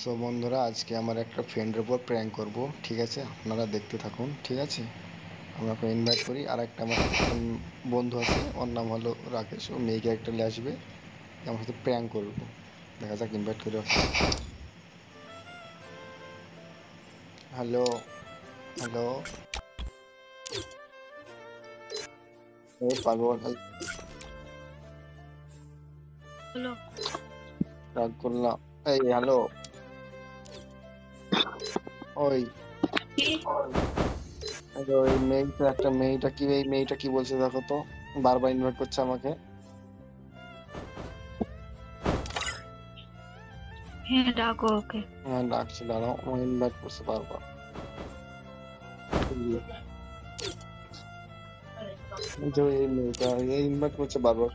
So বন্ধুরা, আজকে আমার একটা ফ্রেন্ডের উপর প্র্যাঙ্ক করব, ঠিক আছে? আপনারা দেখতে থাকুন, ঠিক আছে? আমি ওকে ইনভাইট করি। আর একটা আমার একটা বন্ধু আছে, ওর নাম হলো রাকেশ। ও মেয়ে ক্যারেক্টার নিয়ে আসবে, আমার সাথে প্র্যাঙ্ক করবো। দেখা যাক, ইনভাইট করে ওকে। Hello, hello. এই পাগল, হলো রাগ করলাম। এই হ্যালো, ওই কি? ওই মেয়েটা, একটা মেয়েটা কি, এই মেয়েটা কি বলছে দেখো তো, বারবার ইনভাইট করছে আমাকে। হ্যাঁ, ডাকো ওকে। হ্যাঁ ডাকছি, দাঁড়াও, আমার ইনভাইট করছে বারবার। এই যে এই মেয়েটা, এই ইনভাইট করছে বারবার,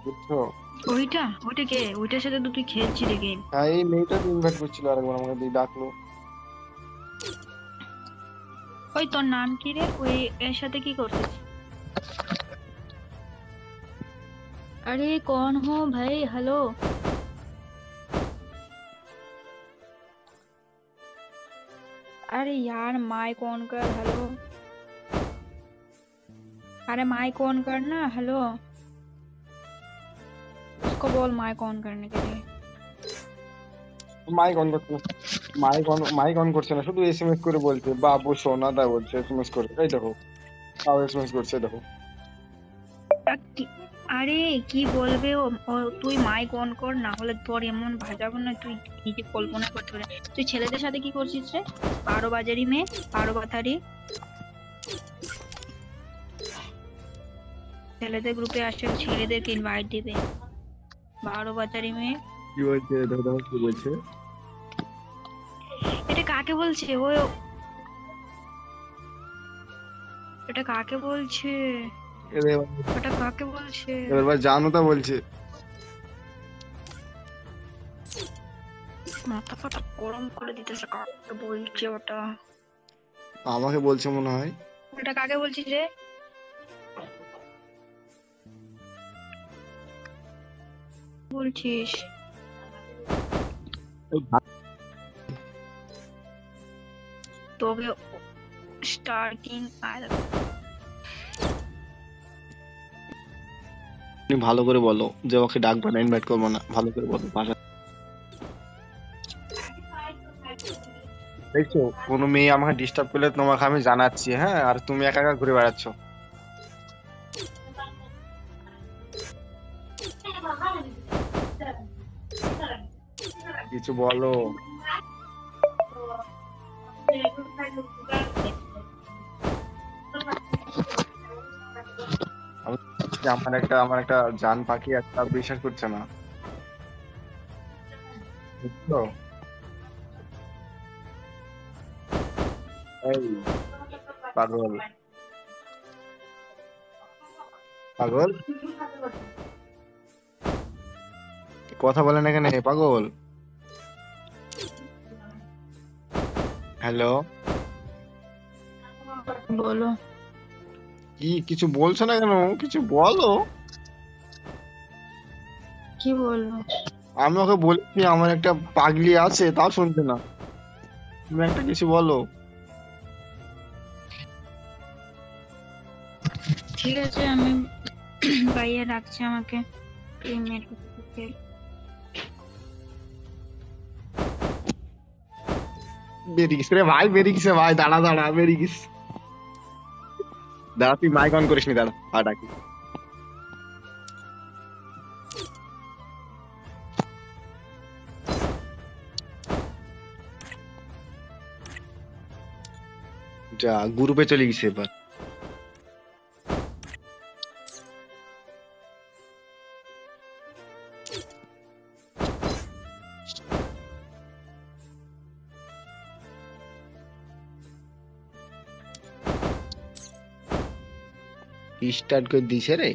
বুঝছো? ওইটা কে? ওইটার সাথে তো তুই খেলছি রে গেম। হ্যাঁ, এই মেয়েটা ইনভাইট করছিল আরেকবার, আমাকে দিয়ে ডাকলো। ওই তোর নাম কি রে? ওই এর সাথে কি করছিস? अरे कौन हो भाई? हेलो। अरे यार माइक ऑन कर। हेलो। अरे माइक ऑन कर ना। हेलो। उसको बोल माइक ऑन करने के लिए। মাইক অন করছে না, মাইক অন করছে না, শুধু এসএমএস করে বলছে বাবু সোনা দা, বলছে এসএমএস করে। এই দেখো, তাও এসএমএস করছে, দেখো। আরে কি বলবে ও? তুই মাইক অন কর, না হলে তোর এমন ভাজাবো না, তুই নিজে কল্পনা করতে পারে। তুই ছেলেদের সাথে কি করছিস রে? 12 বাজারি মেয়ে, 12 বাতারি। ছেলেদের গ্রুপে আসছে, ছেলেদেরকে ইনভাইট দিবে। 12 বাতারি মেয়ে। কি বলছে দেখো, দেখো কি বলছে। এটা কাকে বলছে ও? এটা কাকে বলছে? এবার ওটা কাকে বলছে? এবার জানো তা বলছে। মাথা ফাটা গরম করে দিতেছে। কাকে বলছে ওটা? আমাকে বলছে মনে হয়। ওটা কাকে বলছিস রে? বলছিস? তোকে স্টার কিং তুমি ভালো করে বলো যে ওকে ডাকবে না, ইনভাইট করবো না, ভালো করে বলো ভাষা। দেখছো, কোনো মেয়ে আমাকে ডিস্টার্ব করলে তোমাকে আমি জানাচ্ছি, হ্যাঁ? আর তুমি একা একা ঘুরে বেড়াচ্ছ। কিছু বলো। আমার একটা জান পাখি আছে, তার বিশ্বাস করছে না, বুঝছো? এই পাগল, পাগল, কথা বলে না এখানে, পাগল। হ্যালো। বলো। কি কিছু বলছো না কেন? কিছু বলো। কি বলবো? আমি ওকে বলেছি আমার একটা পাগলি আছে, তাও শুনছে না। তুমি একটা কিছু বলো। ঠিক আছে, আমি ভাইয়া ডাকছে আমাকে। 3 মিনিট। বেরিয়ে গেছে রে ভাই, বেরিয়ে গেছে ভাই, দাঁড়া দাঁড়া, বেরিয়ে গেছে। দাঁড়া, তুই মাইক অন করিস নি, দাঁড়া, ডাকি। যা, গ্রুপে চলে গেছে এবার। স্টার্ট করে দিছে রে।